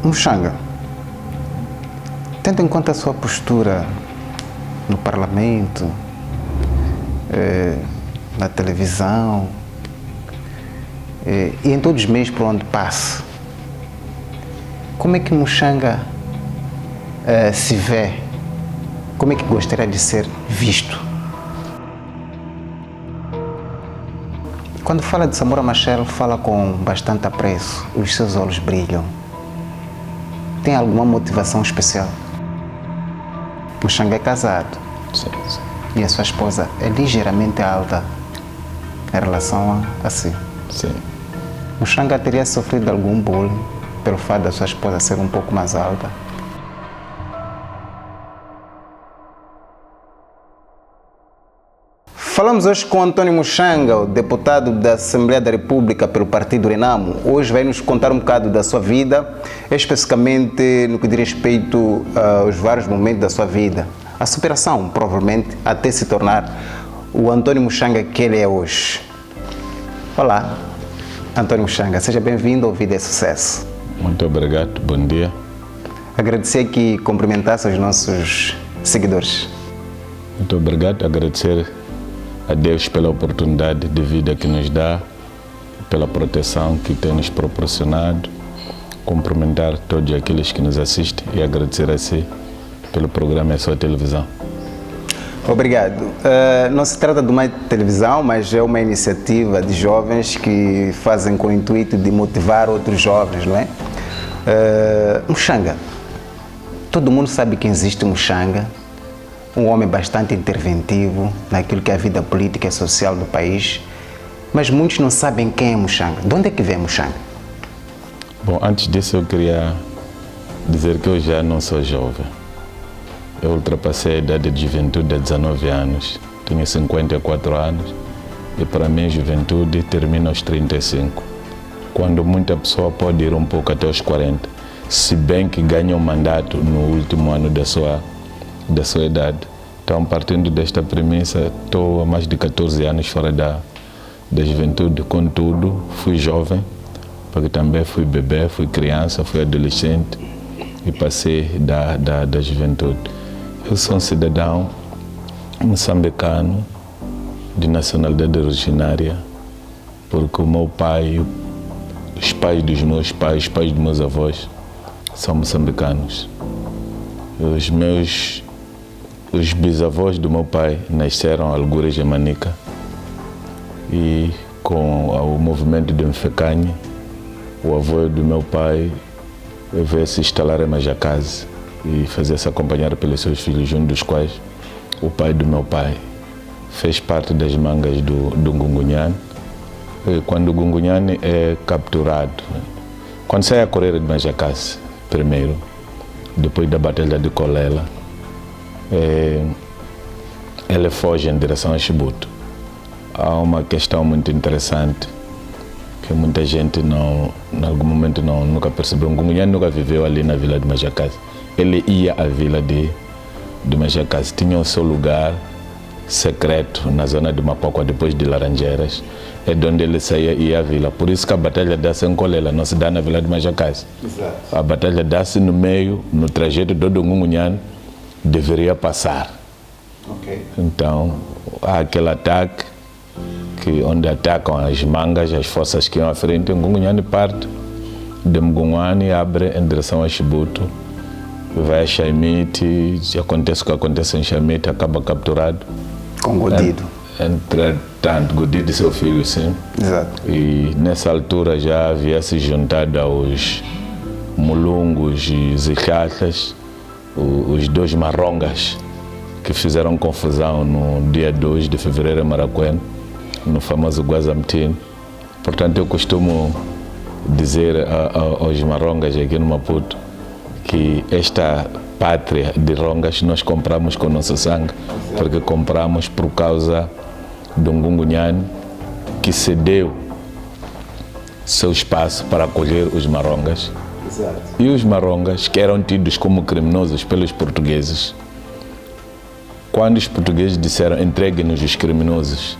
Muxanga, tendo em conta a sua postura no Parlamento, na televisão e em todos os meios por onde passa, como é que Muxanga se vê? Como é que gostaria de ser visto? Quando fala de Samora Machel, fala com bastante apreço, os seus olhos brilham. Tem alguma motivação especial? Muxanga é casado. Sim. E a sua esposa é ligeiramente alta em relação a si. Sim. Muxanga teria sofrido algum bullying pelo fato da sua esposa ser um pouco mais alta? Falamos hoje com Antônio Muxanga, o deputado da Assembleia da República pelo Partido Renamo. Hoje vai nos contar um bocado da sua vida, especificamente no que diz respeito aos vários momentos da sua vida. A superação, provavelmente, até se tornar o Antônio Muxanga que ele é hoje. Olá, Antônio Muxanga, seja bem-vindo ao Vida é Sucesso. Muito obrigado, bom dia. Agradecer que cumprimentasse os nossos seguidores. Muito obrigado, agradecer a Deus pela oportunidade de vida que nos dá, pela proteção que tem nos proporcionado, cumprimentar todos aqueles que nos assistem e agradecer a si pelo programa e a sua televisão. Obrigado. Não se trata de uma televisão, mas é uma iniciativa de jovens que fazem com o intuito de motivar outros jovens, não é? Muxanga. Todo mundo sabe que existe Muxanga, um homem bastante interventivo naquilo que é a vida política e social do país, mas muitos não sabem quem é Muxanga. De onde é que vem Muxanga? Bom, antes disso eu queria dizer que eu já não sou jovem. Eu ultrapassei a idade de juventude há 19 anos, tenho 54 anos e para mim a juventude termina aos 35, quando muita pessoa pode ir um pouco até aos 40, se bem que ganha um mandato no último ano da sua idade. Então, partindo desta premissa, estou há mais de 14 anos fora da juventude. Contudo, fui jovem, porque também fui bebê, fui criança, fui adolescente e passei da juventude. Eu sou um cidadão moçambicano de nacionalidade originária, porque o meu pai, os pais dos meus pais, os pais dos meus avós são moçambicanos. Os bisavós do meu pai nasceram em Algures de Manica e com o movimento de Mfecane, o avô do meu pai veio se instalar em Majacase e fazer-se acompanhar pelos seus filhos, um dos quais o pai do meu pai fez parte das mangas do Gungunhane. Quando o Gungunhane é capturado, quando sai a correr de Majacase, primeiro, depois da Batalha de Colela, ele foge em direção a Chibuto. Há uma questão muito interessante que muita gente em algum momento nunca percebeu. O Gungunhane nunca viveu ali na vila de Majacase. Ele ia à vila de Majacase, tinha o seu lugar secreto na zona de Mapuacua, depois de Laranjeiras, é de onde ele saía e ia à vila. Por isso que a batalha dá-se em Colela, não se dá na vila de Majacase. Exato. A batalha dá-se no meio, no trajeto do Gungunhane, deveria passar. Okay. Então, há aquele ataque, onde atacam as mangas, as forças que iam à frente, o Gungunhane parte de Mgunguane, abre em direção a Chibuto, vai a Xaimite, acontece o que acontece em Xaimite, acaba capturado. Com Godido. Entretanto, Godido e seu filho, sim. Exato. E nessa altura já havia se juntado aos Mulungos e Zicatas, os dois Marongas, que fizeram confusão no dia 2 de fevereiro em Maracuene, no famoso Guazamtine. Portanto, eu costumo dizer aos Marongas aqui no Maputo que esta pátria de Rongas nós compramos com o nosso sangue, porque compramos por causa de um Gungunhane que cedeu seu espaço para acolher os Marongas. Exato. E os Marongas, que eram tidos como criminosos pelos portugueses, quando os portugueses disseram entreguem-nos os criminosos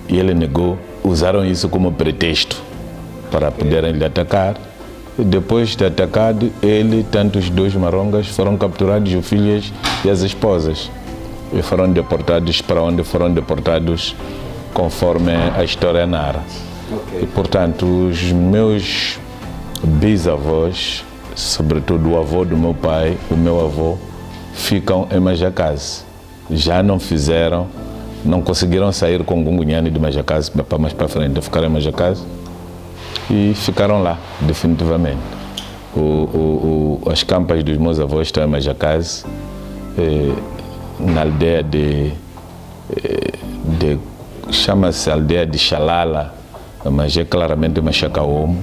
e ele negou, usaram isso como pretexto para poderem lhe atacar Depois de atacado, ele, tanto os dois marongas, foram capturados, os filhos e as esposas. E foram deportados para onde foram deportados, conforme a história narra. Okay. E, portanto, os meus bisavós, sobretudo o avô do meu pai, o meu avô, ficam em Majacase. Já não conseguiram sair com Gungunhane de Majacase para mais para frente, ficaram em Majacase e ficaram lá, definitivamente. As campas dos meus avós estão em Majacase, na aldeia chama-se aldeia de Xalala, mas é claramente Machacaomo,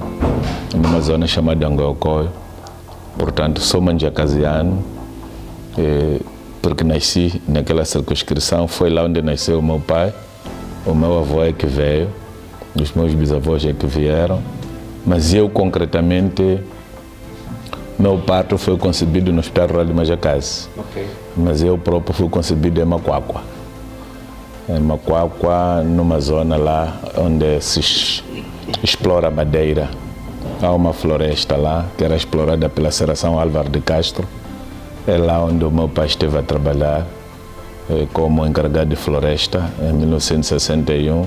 numa zona chamada Angoiocoio. Portanto, sou manjacasiano, porque nasci naquela circunscrição. Foi lá onde nasceu o meu pai. O meu avô é que veio, os meus bisavós é que vieram, mas eu concretamente, meu parto foi concebido no Hospital Rural de Majacase. Okay. Mas eu próprio fui concebido em Macuacua. Em Macuacua, numa zona lá onde se explora madeira. Há uma floresta lá, que era explorada pela Serração Álvaro de Castro. É lá onde o meu pai esteve a trabalhar como encarregado de floresta em 1961.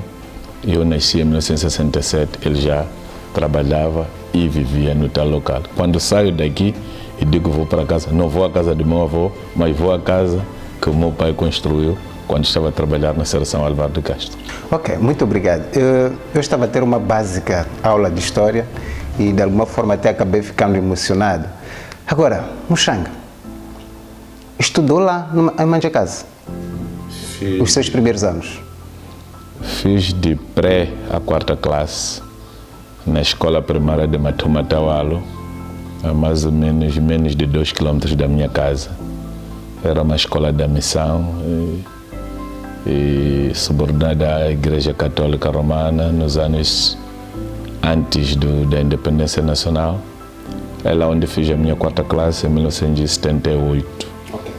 Eu nasci em 1967, ele já trabalhava e vivia no tal local. Quando saio daqui e digo vou para casa, não vou à casa do meu avô, mas vou à casa que o meu pai construiu quando estava a trabalhar na Serração Álvaro de Castro. Ok, muito obrigado. Eu estava a ter uma básica aula de história e de alguma forma até acabei ficando emocionado. Agora, Muxanga, estudou lá em Manjacase? Os seus primeiros anos? Fiz de pré à 4ª classe na escola primária de Matumatawalo, a mais ou menos de 2 quilômetros da minha casa. Era uma escola da missão e subordinada à Igreja Católica Romana nos anos antes da independência nacional. É lá onde fiz a minha 4ª classe em 1978. Okay.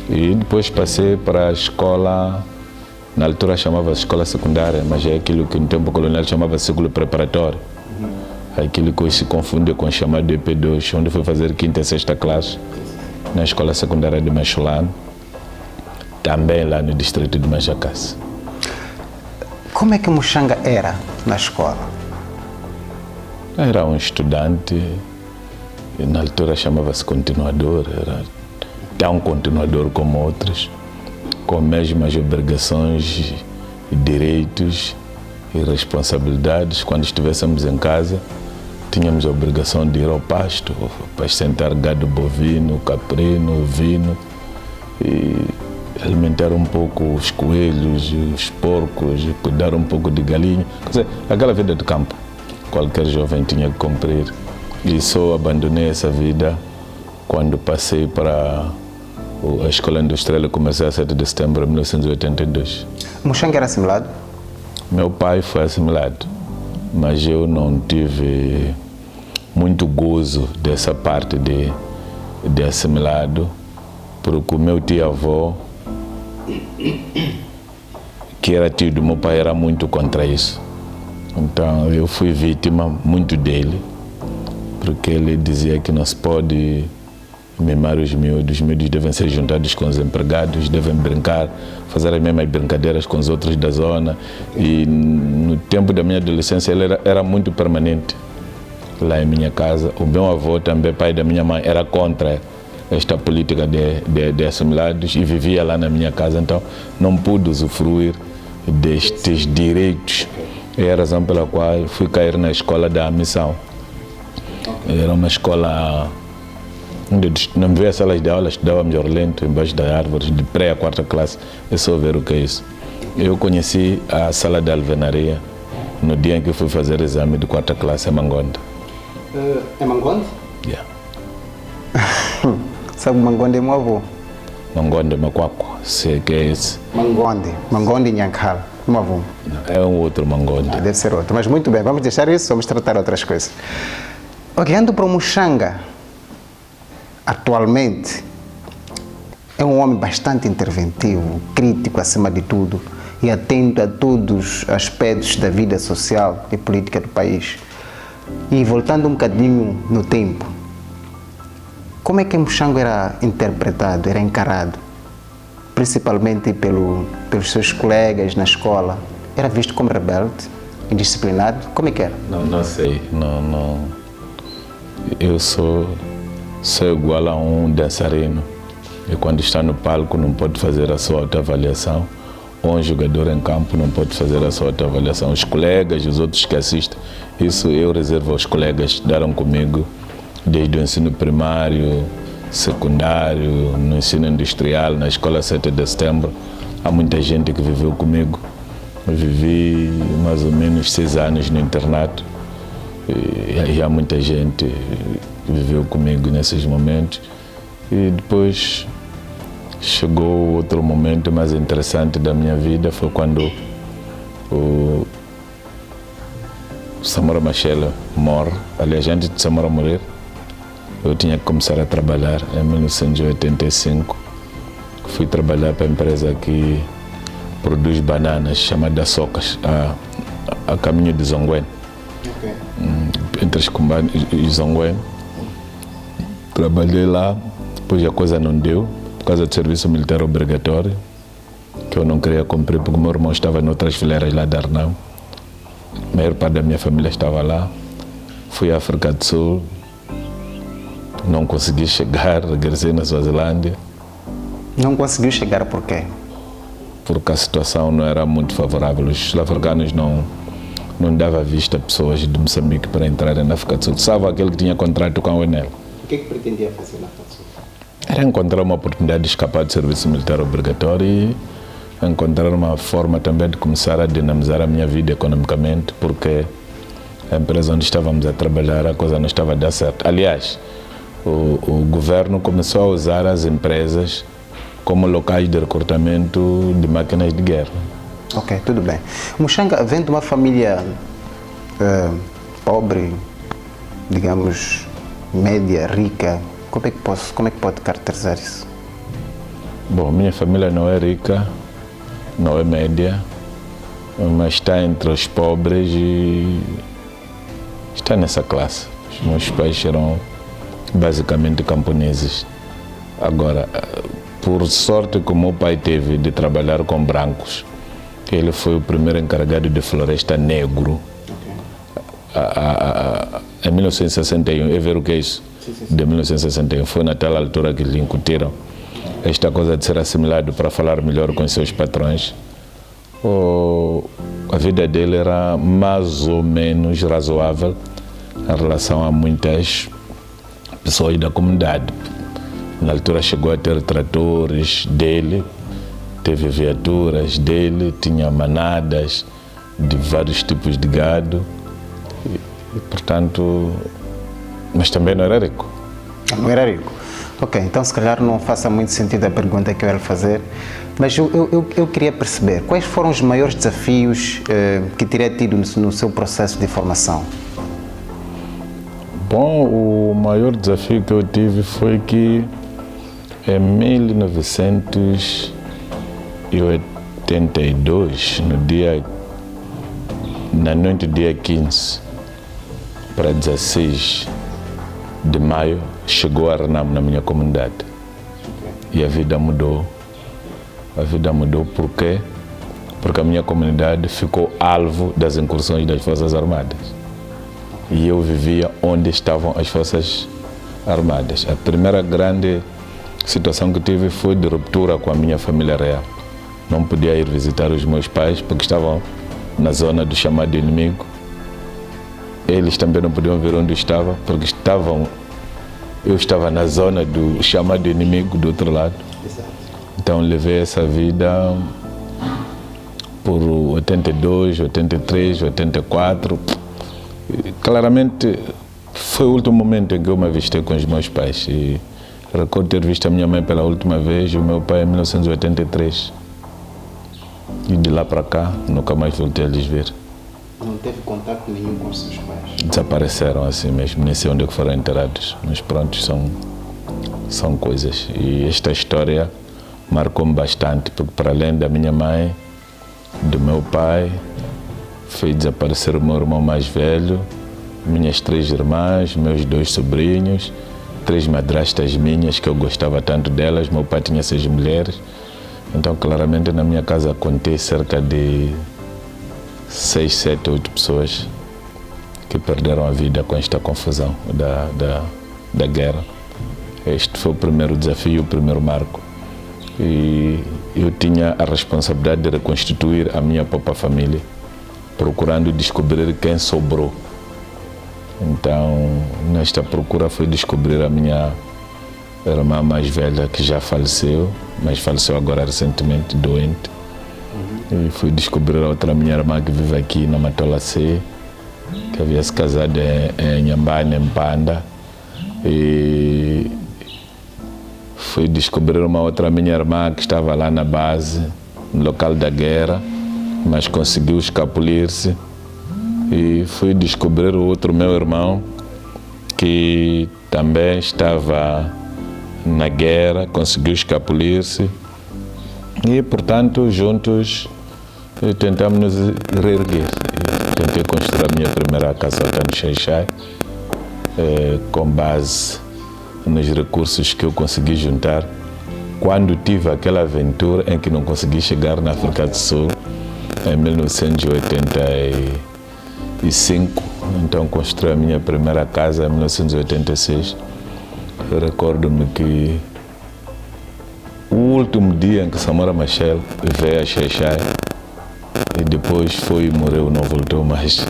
E depois passei para a escola, na altura chamava-se escola secundária, mas é aquilo que no tempo colonial chamava ciclo preparatório. Aquilo que hoje se confunde com o chamado EP2, onde fui fazer 5ª e 6ª classe na escola secundária de Macholano, também lá no distrito de Majacase. Como é que Muxanga era na escola? Era um estudante, na altura chamava-se continuador, era tão continuador como outros, com as mesmas obrigações e direitos e responsabilidades. Quando estivéssemos em casa, tínhamos a obrigação de ir ao pasto, apacentar gado bovino, caprino, ovino e alimentar um pouco os coelhos, os porcos, cuidar um pouco de galinha. Quer dizer, aquela vida de campo, qualquer jovem tinha que cumprir. E só abandonei essa vida quando passei para a Escola Industrial e Comercial 7 de setembro de 1982. Muxanga era assimilado? Meu pai foi assimilado, mas eu não tive muito gozo dessa parte de assimilado, porque o meu tio-avô, que era tio do meu pai, era muito contra isso. Então eu fui vítima muito dele, porque ele dizia que não se pode mimar os miúdos devem ser juntados com os empregados, devem brincar, fazer as mesmas brincadeiras com os outros da zona. E no tempo da minha adolescência ele era muito permanente lá em minha casa. O meu avô também, pai da minha mãe, era contra esta política de assimilados e vivia lá na minha casa, então não pude usufruir destes direitos. É a razão pela qual fui cair na escola da missão. Era uma escola onde não me via salas de aula, estudava melhor lento, embaixo das árvores, de pré à 4ª classe. É só ver o que é isso. Eu conheci a sala de alvenaria no dia em que fui fazer exame de 4ª classe em Mangonde. É Mangonde? Yeah. Sabe, Mangonde é meu avô. Mangonde, Macuacua, sei que é esse. Mangonde Nhankala, meu avô. É um outro Mangonde. Deve ser outro, mas muito bem, vamos deixar isso, vamos tratar outras coisas. Olhando para o Muxanga, atualmente, é um homem bastante interventivo, crítico acima de tudo e atento a todos os aspectos da vida social e política do país. E voltando um bocadinho no tempo, como é que Muxango era interpretado, era encarado? Principalmente pelos seus colegas na escola. Era visto como rebelde, indisciplinado? Como é que era? Não sei. Não. Eu sou igual a um dançarino. E quando está no palco não pode fazer a sua autoavaliação. Ou um jogador em campo não pode fazer a sua autoavaliação. Os colegas, os outros que assistem, isso eu reservo aos colegas que deram comigo desde o ensino primário, secundário, no ensino industrial, na escola 7 de setembro. Há muita gente que viveu comigo. Eu vivi mais ou menos 6 anos no internato e há muita gente que viveu comigo nesses momentos. E depois chegou outro momento mais interessante da minha vida, foi quando o Samora Machel morre. Aliás, antes de Samora morrer, eu tinha que começar a trabalhar em 1985. Fui trabalhar para a empresa que produz bananas, chamada Socas, a caminho de Zonguém. Okay. Entre as Cumbane e Zonguém. Trabalhei lá, depois a coisa não deu, por causa do serviço militar obrigatório, que eu não queria cumprir, porque o meu irmão estava em outras fileiras lá de Arnão. A maior parte da minha família estava lá. Fui à África do Sul, não consegui chegar, regressei na Suazilândia. Não conseguiu chegar por quê? Porque a situação não era muito favorável. Os sul-africanos não davam vista a pessoas de Moçambique para entrarem na África do Sul. Sabe aquele que tinha contrato com a UNL? O que pretendia fazer na África do Sul? Era encontrar uma oportunidade de escapar do serviço militar obrigatório e encontrar uma forma também de começar a dinamizar a minha vida economicamente, porque a empresa onde estávamos a trabalhar, a coisa não estava a dar certo. Aliás, o governo começou a usar as empresas como locais de recrutamento de máquinas de guerra. Ok, tudo bem. Muxanga vem de uma família pobre, digamos, média, rica. Como é que pode caracterizar isso? Bom, minha família não é rica, não é média, mas está entre os pobres e está nessa classe. Os meus pais eram basicamente camponeses. Agora, por sorte que o meu pai teve de trabalhar com brancos, ele foi o primeiro encarregado de floresta negro. Em 1961, é ver o que é isso? De 1961, foi na tal altura que lhe incutiram esta coisa de ser assimilado para falar melhor com os seus patrões. A vida dele era mais ou menos razoável em relação a muitas pessoas da comunidade. Na altura chegou a ter tratores dele, teve viaturas dele, tinha manadas de vários tipos de gado e portanto, mas também não era rico. Não era rico. Ok, então se calhar não faça muito sentido a pergunta que eu ia fazer, mas eu queria perceber quais foram os maiores desafios que teria tido no seu processo de formação. Bom, o maior desafio que eu tive foi que em 1982, na noite do dia 15 para 16 de maio, chegou a Renamo na minha comunidade. E a vida mudou. A vida mudou por quê? Porque a minha comunidade ficou alvo das incursões das Forças Armadas. E eu vivia onde estavam as Forças Armadas. A primeira grande situação que tive foi de ruptura com a minha família real. Não podia ir visitar os meus pais porque estavam na zona do chamado inimigo. Eles também não podiam ver onde eu estava porque eu estava na zona do chamado inimigo do outro lado. Então levei essa vida por 82, 83, 84. Claramente foi o último momento em que eu me avistei com os meus pais. E recordo ter visto a minha mãe pela última vez e o meu pai em 1983. E de lá para cá nunca mais voltei a lhes ver. Não teve contato nenhum com os seus pais? Desapareceram assim mesmo, nem sei onde foram enterrados. Mas pronto, são coisas. E esta história marcou-me bastante, porque para além da minha mãe, do meu pai, fez desaparecer o meu irmão mais velho, minhas 3 irmãs, meus 2 sobrinhos, 3 madrastas minhas, que eu gostava tanto delas. Meu pai tinha 6 mulheres. Então, claramente, na minha casa contei cerca de 6, 7, 8 pessoas que perderam a vida com esta confusão da guerra. Este foi o primeiro desafio, o primeiro marco. E eu tinha a responsabilidade de reconstituir a minha própria família, procurando descobrir quem sobrou. Então, nesta procura foi descobrir a minha irmã mais velha, que já faleceu, mas faleceu agora recentemente, doente. E fui descobrir a outra minha irmã que vive aqui na Matola C, que havia se casado em Nhambane, em Panda. E fui descobrir uma outra minha irmã que estava lá na base, no local da guerra, mas conseguiu escapulir-se. E fui descobrir o outro meu irmão, que também estava na guerra, conseguiu escapulir-se. E, portanto, juntos tentamos nos reerguer. Tentei construir a minha primeira casa no Xai-Xai, com base nos recursos que eu consegui juntar quando tive aquela aventura em que não consegui chegar na África do Sul, em 1985. Então construí a minha primeira casa em 1986. Eu recordo-me que o último dia em que Samora Machel veio a Xai-Xai e depois foi e morreu, não voltou mais.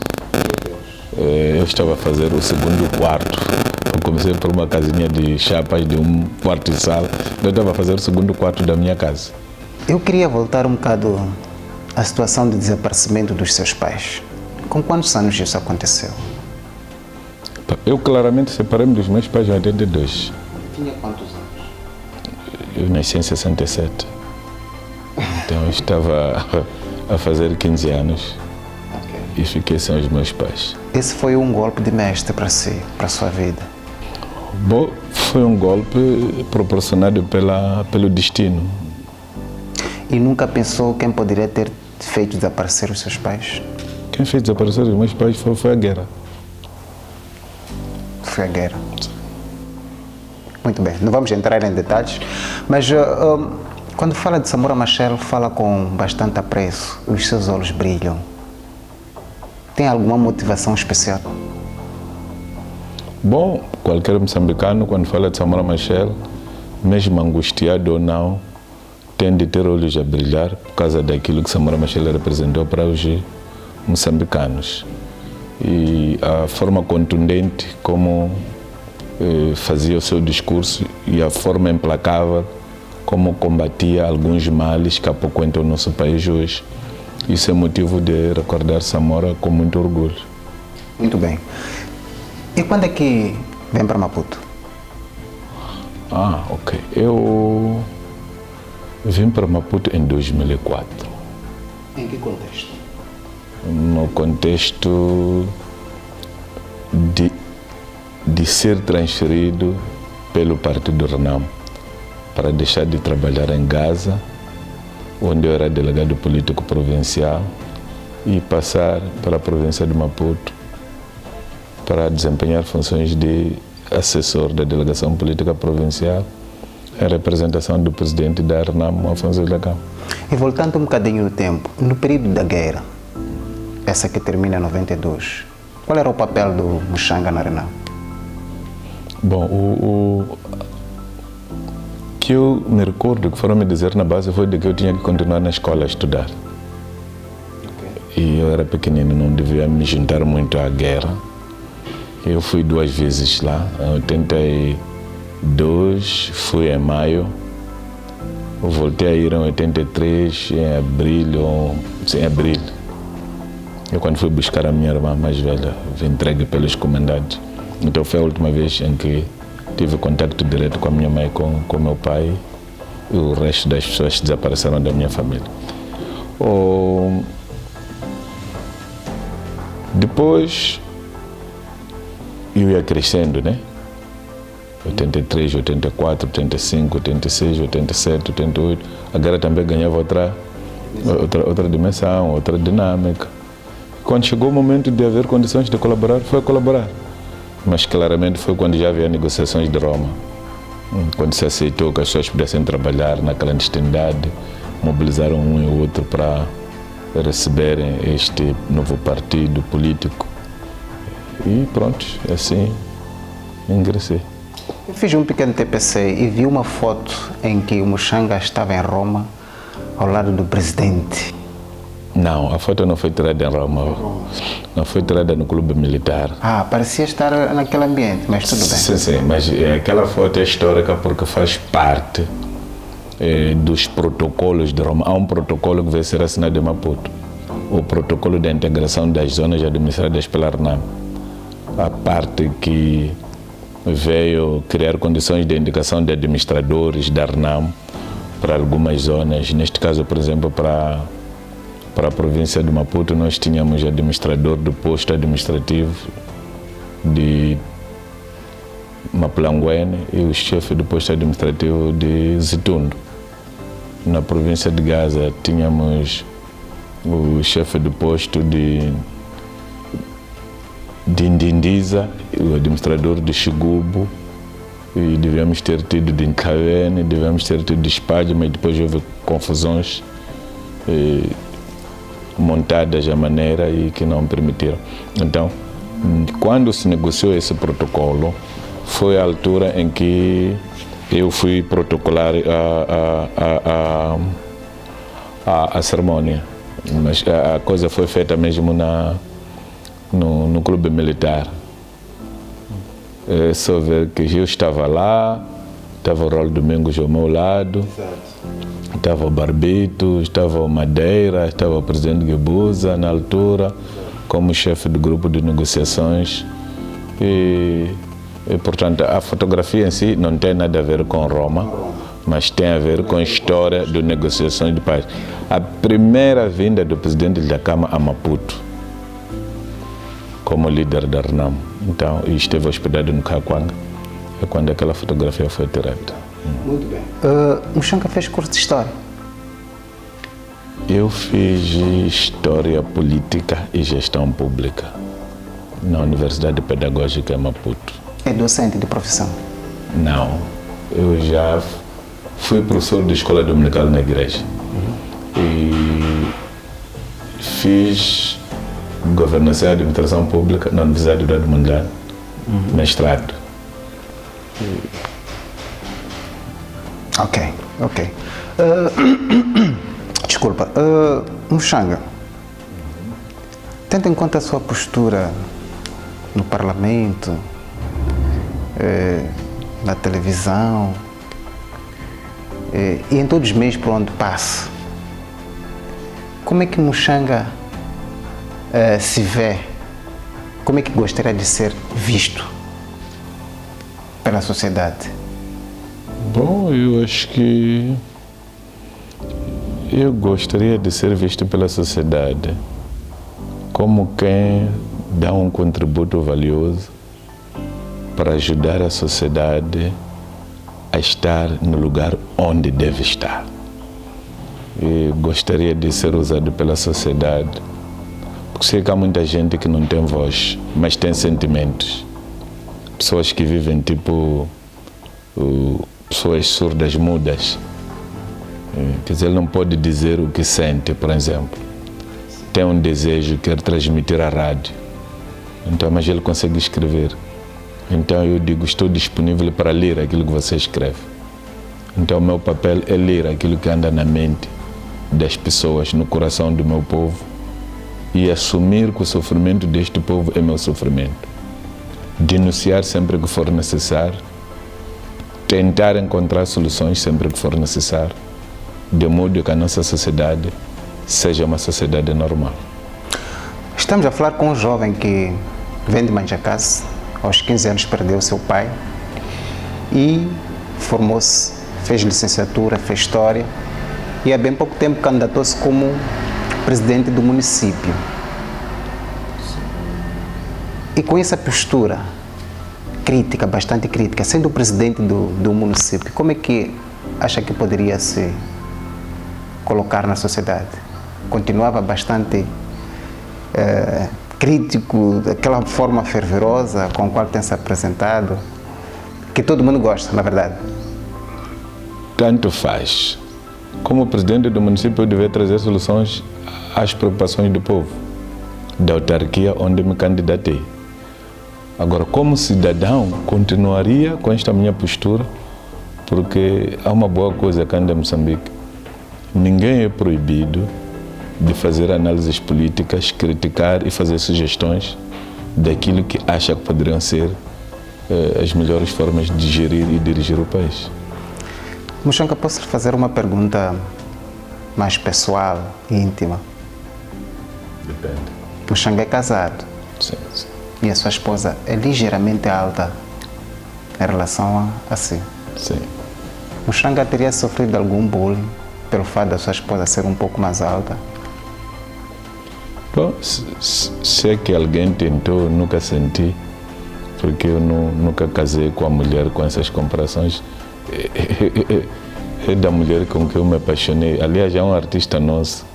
Eu estava a fazer o segundo quarto. Eu comecei por uma casinha de chapas de um quarto de sala. Eu estava a fazer o segundo quarto da minha casa. Eu queria voltar um bocado à situação de desaparecimento dos seus pais. Com quantos anos isso aconteceu? Eu claramente separei-me dos meus pais em 82. Tinha quantos anos? Eu nasci em 67. Então eu estava a fazer 15 anos. Okay. E fiquei sem os meus pais. Esse foi um golpe de mestre para si, para a sua vida? Bom, foi um golpe proporcionado pelo destino. E nunca pensou quem poderia ter feito desaparecer os seus pais? Quem fez desaparecer os meus pais foi a guerra. Foi a guerra. Muito bem, não vamos entrar em detalhes, mas quando fala de Samora Machel, fala com bastante apreço, os seus olhos brilham. Tem alguma motivação especial? Bom, qualquer moçambicano, quando fala de Samora Machel, mesmo angustiado ou não, tem de ter olhos a brilhar por causa daquilo que Samora Machel representou para os moçambicanos. E a forma contundente como fazia o seu discurso e a forma implacável como combatia alguns males que há pouco entrou no nosso país hoje. Isso é motivo de recordar Samora com muito orgulho. Muito bem. E quando é que vem para Maputo? Ok. Eu vim para Maputo em 2004. Em que contexto? No contexto de ser transferido pelo Partido Renamo para deixar de trabalhar em Gaza, onde eu era delegado político provincial, e passar para a província de Maputo para desempenhar funções de assessor da delegação política provincial em representação do presidente da Renamo, Afonso Ilacão. E voltando um bocadinho no tempo, no período da guerra, essa que termina em 92, qual era o papel do Muxanga na Renamo? Bom, o que eu me recordo que foram me dizer na base foi de que eu tinha que continuar na escola a estudar. Okay. E eu era pequenino, não devia me juntar muito à guerra. Eu fui 2 vezes lá, em 82, fui em maio, eu voltei a ir em 83, em abril, Eu quando fui buscar a minha irmã mais velha, fui entregue pelos comandantes. Então foi a última vez em que tive contato direto com a minha mãe, com meu pai, e o resto das pessoas desapareceram da minha família. Depois eu ia crescendo, né? 83, 84, 85, 86, 87, 88. A guerra também ganhava outra dimensão, outra dinâmica. quando chegou o momento de haver condições de colaborar, foi colaborar. Mas claramente foi quando já havia negociações de Roma, quando se aceitou que as pessoas pudessem trabalhar na clandestinidade, mobilizaram um e outro para receberem este novo partido político. E pronto, assim ingressei. Eu fiz um pequeno TPC e vi uma foto em que o Muxanga estava em Roma, ao lado do presidente. Não, a foto não foi tirada em Roma, não foi tirada no clube militar. Parecia estar naquele ambiente, mas tudo bem. Sim, mas aquela foto é histórica porque faz parte dos protocolos de Roma. Há um protocolo que vai ser assinado em Maputo, o protocolo da integração das zonas administradas pela RNAM. A parte que veio criar condições de indicação de administradores da RNAM para algumas zonas. Neste caso, por exemplo, para a província de Maputo, nós tínhamos administrador do posto administrativo de Mapulanguene e o chefe do posto administrativo de Zitundo. Na província de Gaza, tínhamos o chefe do posto de Ndindiza, o administrador de Xigubo, e devemos ter tido de Nkavene, devemos ter tido de Espada, mas depois houve confusões montadas à maneira e que não permitiram. Então, quando se negociou esse protocolo, foi a altura em que eu fui protocolar a cerimônia, mas a coisa foi feita mesmo no clube militar. É só ver que eu estava lá, estava o Raul Domingos ao meu lado, estava o Barbito, estava o Madeira, estava o presidente Guebuza na altura, como chefe do grupo de negociações. E, portanto, a fotografia em si não tem nada a ver com Roma, mas tem a ver com a história de negociações de paz. A primeira vinda do presidente Dhlakama a Maputo, como líder da RNAM, então, e esteve hospedado no Kakwanga, é quando aquela fotografia foi tirada. Muito bem. Muxanga fez curso de História? Eu fiz História Política e Gestão Pública na Universidade Pedagógica em Maputo. É docente de profissão? Não, eu já fui professor de escola dominical na igreja. E fiz Governança e Administração Pública na Universidade do Edmundano, mestrado. Ok. Desculpa. Muxanga, tendo em conta a sua postura no Parlamento, na televisão e em todos os meios por onde passa, como é que Muxanga se vê? Como é que gostaria de ser visto pela sociedade? Bom, eu acho que eu gostaria de ser visto pela sociedade como quem dá um contributo valioso para ajudar a sociedade a estar no lugar onde deve estar. Eu gostaria de ser usado pela sociedade, porque sei que há muita gente que não tem voz, mas tem sentimentos. Pessoas que vivem tipo pessoas surdas, mudas. Quer dizer, ele não pode dizer o que sente, por exemplo. Tem um desejo, quer transmitir à rádio. Então, mas ele consegue escrever. Então eu digo, estou disponível para ler aquilo que você escreve. Então o meu papel é ler aquilo que anda na mente das pessoas, no coração do meu povo, e assumir que o sofrimento deste povo é meu sofrimento. Denunciar sempre que for necessário, tentar encontrar soluções sempre que for necessário, de modo que a nossa sociedade seja uma sociedade normal. Estamos a falar com um jovem que vem de Manjacás, aos 15 anos perdeu seu pai e formou-se, fez licenciatura, fez História e há bem pouco tempo candidatou-se como presidente do município. E com essa postura crítica, bastante crítica, sendo o presidente do município, como é que acha que poderia se colocar na sociedade? Continuava bastante crítico, daquela forma fervorosa com a qual tem se apresentado, que todo mundo gosta, na verdade? Tanto faz. Como presidente do município, eu deveria trazer soluções às preocupações do povo, da autarquia onde me candidatei. Agora, como cidadão, continuaria com esta minha postura, porque há uma boa coisa cá em Moçambique. Ninguém é proibido de fazer análises políticas, criticar e fazer sugestões daquilo que acha que poderiam ser as melhores formas de gerir e dirigir o país. Muxanga, posso lhe fazer uma pergunta mais pessoal e íntima? Depende. Muxanga é casado. Sim, sim. E a sua esposa é ligeiramente alta em relação a si. Sim. Muxanga teria sofrido algum bullying pelo fato da sua esposa ser um pouco mais alta? Bom, se é que alguém tentou, nunca senti, porque eu nunca casei com a mulher com essas comparações. É da mulher com que eu me apaixonei. Aliás, é um artista nosso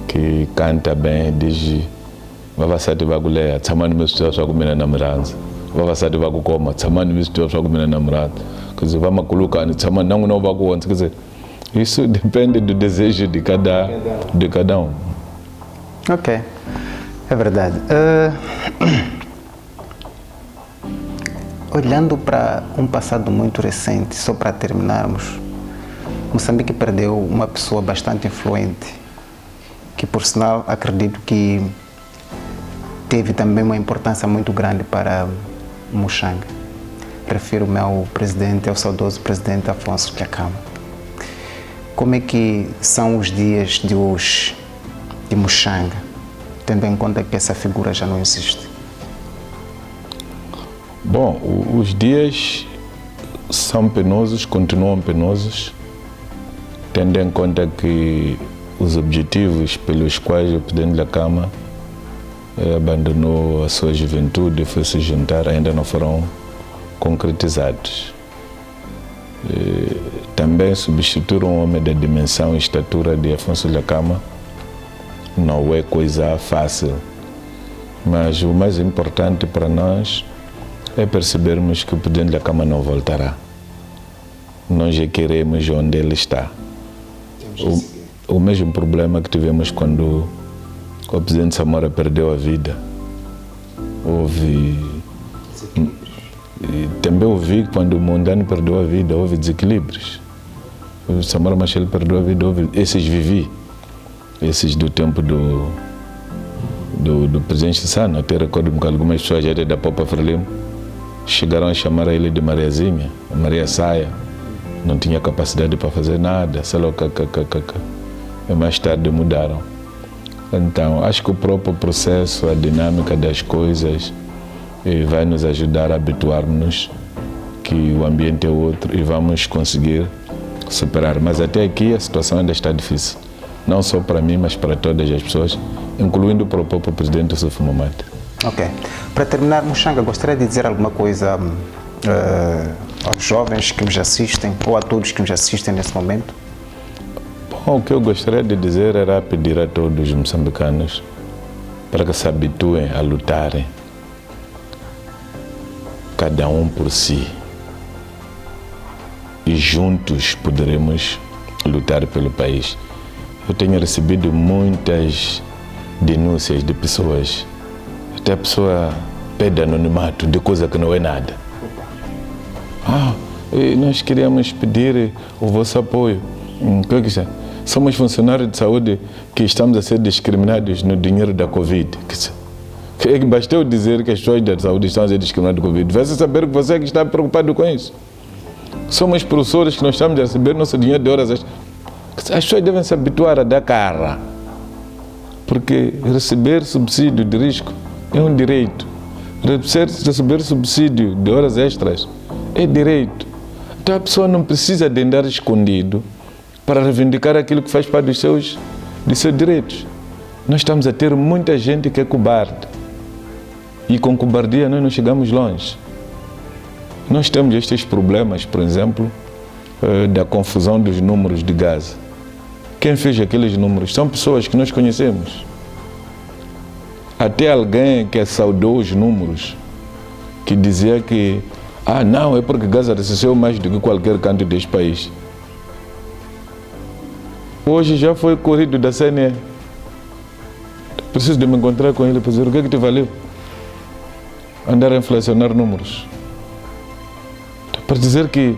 que canta bem, diz: "Vavasati vakuleya, tsamani misitwa swa kumina namuranza. Vavasati vakukoma, tsamani misitwa swa kumina namuranza." Quer dizer, vamakulukani, tsamani nangu não vakuonza. Quer dizer, isso depende do desejo de cada um. Ok, é verdade. Olhando para um passado muito recente, só para terminarmos, Moçambique perdeu uma pessoa bastante influente, que por sinal acredito que teve também uma importância muito grande para Muxanga. Refiro-me ao saudoso presidente Afonso Dhlakama. Como é que são os dias de hoje de Muxanga, tendo em conta que essa figura já não existe? Bom, os dias são penosos, continuam penosos, tendo em conta que os objetivos pelos quais o presidente Dhlakama abandonou a sua juventude e foi se juntar ainda não foram concretizados. Também substituir um homem da dimensão e estatura de Afonso Dhlakama não é coisa fácil, mas o mais importante para nós é percebermos que o presidente Dhlakama não voltará. Nós já queremos onde ele está. O mesmo problema que tivemos quando o presidente Samora perdeu a vida. Também ouvi quando o Mondlane perdeu a vida, houve desequilíbrios. O Samora Machel perdeu a vida, houve esses vivi. Esses do tempo do presidente Sano. Até recordo-me que algumas pessoas já da Popa Frelimo chegaram a chamar a ele de Mariazinha, Maria Saia. Não tinha capacidade para fazer nada, sei lá, e mais tarde mudaram. Então, acho que o próprio processo, a dinâmica das coisas vai nos ajudar a habituar-nos que o ambiente é outro e vamos conseguir superar. Mas até aqui a situação ainda está difícil. Não só para mim, mas para todas as pessoas, incluindo para o próprio presidente Yusuf Mahamat. Ok. Para terminar, Muxanga, gostaria de dizer alguma coisa aos jovens que nos assistem ou a todos que nos assistem nesse momento? Bom, o que eu gostaria de dizer era pedir a todos os moçambicanos para que se habituem a lutarem, cada um por si, e juntos poderemos lutar pelo país. Eu tenho recebido muitas denúncias de pessoas, até a pessoa pede anonimato de coisa que não é nada. Nós queríamos pedir o vosso apoio. O que é que é? Somos funcionários de saúde que estamos a ser discriminados no dinheiro da Covid. Basta eu dizer que as pessoas da saúde estão a ser discriminadas com Covid. Vai-se saber que você é que está preocupado com isso. Somos professores que nós estamos a receber nosso dinheiro de horas extras. As pessoas devem se habituar a dar cara, porque receber subsídio de risco é um direito. Receber subsídio de horas extras é direito. Então a pessoa não precisa de andar escondido para reivindicar aquilo que faz parte dos seus direitos. Nós estamos a ter muita gente que é cobarde. E com cobardia nós não chegamos longe. Nós temos estes problemas, por exemplo, da confusão dos números de gás. Quem fez aqueles números são pessoas que nós conhecemos. Até alguém que saudou os números, que dizia que não, é porque Gaza recebeu mais do que qualquer canto deste país. Hoje já foi corrido da CNE. Preciso de me encontrar com ele para dizer o que é que te valeu andar a inflacionar números. Para dizer que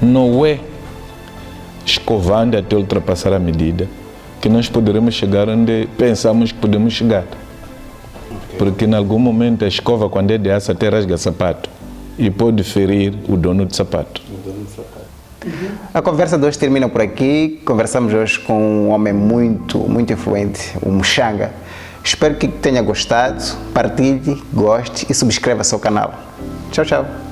não é escovando até ultrapassar a medida que nós poderemos chegar onde pensamos que podemos chegar. Porque em algum momento a escova, quando é de aço, até rasga sapato e pode ferir o dono de sapato. A conversa de hoje termina por aqui. Conversamos hoje com um homem muito influente, o Muxanga. Espero que tenha gostado, partilhe, goste e subscreva-se ao canal. Tchau, tchau.